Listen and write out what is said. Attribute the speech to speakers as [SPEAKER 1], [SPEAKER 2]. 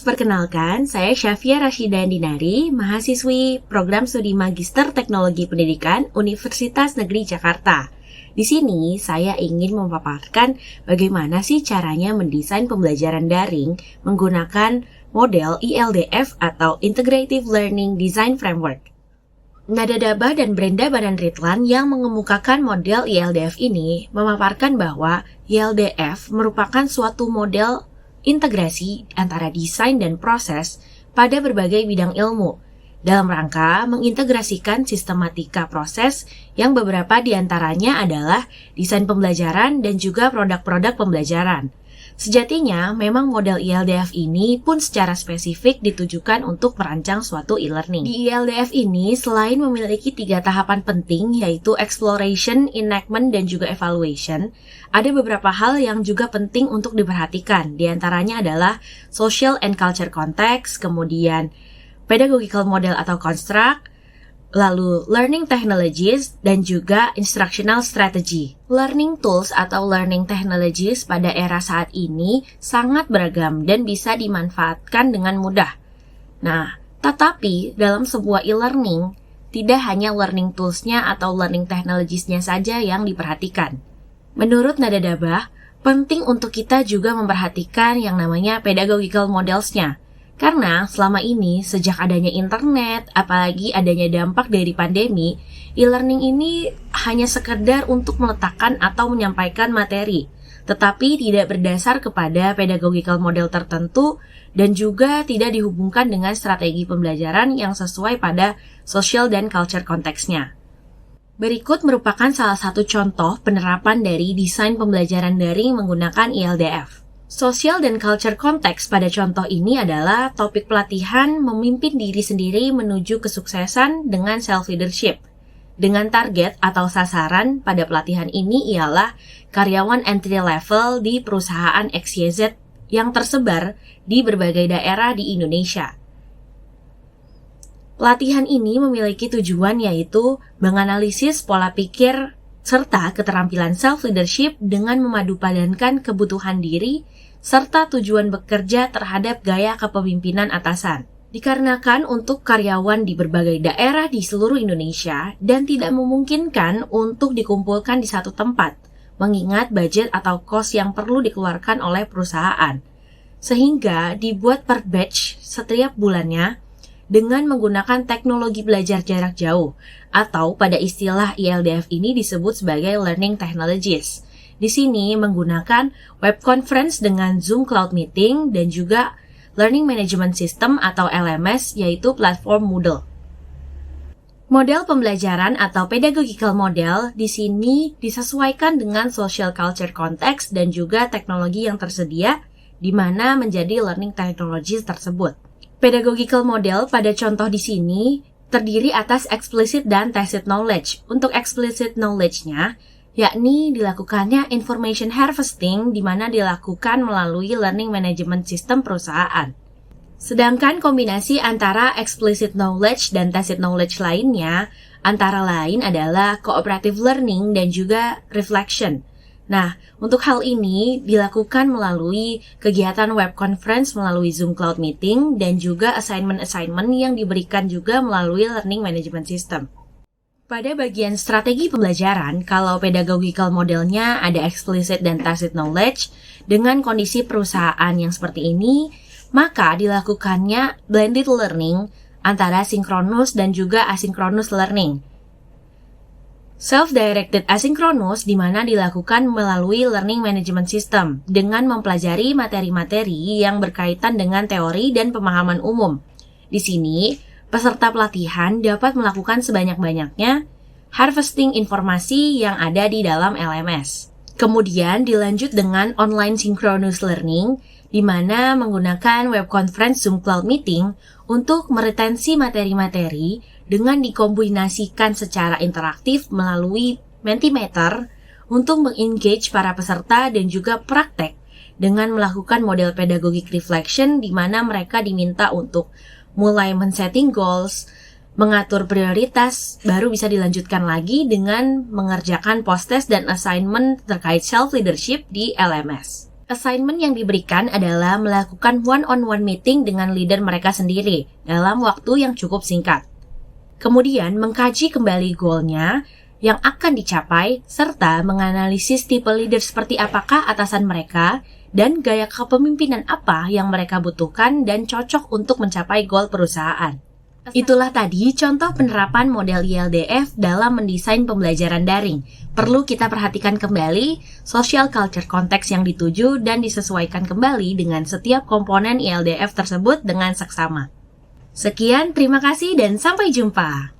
[SPEAKER 1] Perkenalkan, saya Syafia Rashida Dinari, mahasiswi Program Studi Magister Teknologi Pendidikan Universitas Negeri Jakarta. Di sini, saya ingin memaparkan bagaimana sih caranya mendesain pembelajaran daring menggunakan model ILDF atau Integrative Learning Design Framework. Nada Daba dan Brenda Badan-Ritlan yang mengemukakan model ILDF ini memaparkan bahwa ILDF merupakan suatu model integrasi antara desain dan proses pada berbagai bidang ilmu dalam rangka mengintegrasikan sistematika proses yang beberapa diantaranya adalah desain pembelajaran dan juga produk-produk pembelajaran. Sejatinya, memang model ILDF ini pun secara spesifik ditujukan untuk merancang suatu e-learning. Di ILDF ini, selain memiliki 3 tahapan penting, yaitu exploration, enactment, dan juga evaluation, ada beberapa hal yang juga penting untuk diperhatikan. Di antaranya adalah social and culture context, kemudian pedagogical model atau construct, lalu learning technologies, dan juga instructional strategy. Learning tools atau learning technologies pada era saat ini sangat beragam dan bisa dimanfaatkan dengan mudah. Nah, tetapi dalam sebuah e-learning, tidak hanya learning tools-nya atau learning technologies-nya saja yang diperhatikan. Menurut Nada Daba, penting untuk kita juga memperhatikan yang namanya pedagogical models-nya. Karena selama ini, sejak adanya internet, apalagi adanya dampak dari pandemi, e-learning ini hanya sekedar untuk meletakkan atau menyampaikan materi, tetapi tidak berdasar kepada pedagogical model tertentu dan juga tidak dihubungkan dengan strategi pembelajaran yang sesuai pada social dan culture konteksnya. Berikut merupakan salah satu contoh penerapan dari desain pembelajaran daring menggunakan ILDF. Social dan culture konteks pada contoh ini adalah topik pelatihan memimpin diri sendiri menuju kesuksesan dengan self-leadership. Dengan target atau sasaran pada pelatihan ini ialah karyawan entry level di perusahaan XYZ yang tersebar di berbagai daerah di Indonesia. Pelatihan ini memiliki tujuan yaitu menganalisis pola pikir serta keterampilan self-leadership dengan memadupadankan kebutuhan diri serta tujuan bekerja terhadap gaya kepemimpinan atasan. Dikarenakan untuk karyawan di berbagai daerah di seluruh Indonesia dan tidak memungkinkan untuk dikumpulkan di satu tempat, mengingat budget atau cost yang perlu dikeluarkan oleh perusahaan. Sehingga dibuat per batch setiap bulannya dengan menggunakan teknologi belajar jarak jauh, atau pada istilah ILDF ini disebut sebagai learning technologies. Di sini menggunakan web conference dengan Zoom Cloud Meeting dan juga Learning Management System atau LMS yaitu platform Moodle. Model pembelajaran atau pedagogical model di sini disesuaikan dengan social culture context dan juga teknologi yang tersedia di mana menjadi learning technologies tersebut. Pedagogical model pada contoh di sini terdiri atas explicit dan tacit knowledge. Untuk explicit knowledge-nya yakni dilakukannya information harvesting di mana dilakukan melalui learning management system perusahaan. Sedangkan kombinasi antara explicit knowledge dan tacit knowledge lainnya antara lain adalah cooperative learning dan juga reflection. Nah, untuk hal ini dilakukan melalui kegiatan web conference melalui Zoom Cloud Meeting dan juga assignment-assignment yang diberikan juga melalui learning management system. Pada bagian strategi pembelajaran, kalau pedagogical modelnya ada explicit dan tacit knowledge, dengan kondisi perusahaan yang seperti ini, maka dilakukannya blended learning antara synchronous dan juga asynchronous learning. Self-directed asynchronous di mana dilakukan melalui learning management system dengan mempelajari materi-materi yang berkaitan dengan teori dan pemahaman umum. Di sini, peserta pelatihan dapat melakukan sebanyak-banyaknya harvesting informasi yang ada di dalam LMS. Kemudian dilanjut dengan online synchronous learning, di mana menggunakan web conference Zoom Cloud Meeting untuk meretensi materi-materi dengan dikombinasikan secara interaktif melalui Mentimeter untuk mengengage para peserta dan juga praktek dengan melakukan model pedagogik reflection di mana mereka diminta untuk mulai men-setting goals, mengatur prioritas, baru bisa dilanjutkan lagi dengan mengerjakan post-test dan assignment terkait self-leadership di LMS. Assignment yang diberikan adalah melakukan one-on-one meeting dengan leader mereka sendiri dalam waktu yang cukup singkat. Kemudian mengkaji kembali goalnya yang akan dicapai, serta menganalisis tipe leader seperti apakah atasan mereka, dan gaya kepemimpinan apa yang mereka butuhkan dan cocok untuk mencapai goal perusahaan. Itulah tadi contoh penerapan model ILDF dalam mendesain pembelajaran daring. Perlu kita perhatikan kembali social culture konteks yang dituju dan disesuaikan kembali dengan setiap komponen ILDF tersebut dengan seksama. Sekian, terima kasih dan sampai jumpa.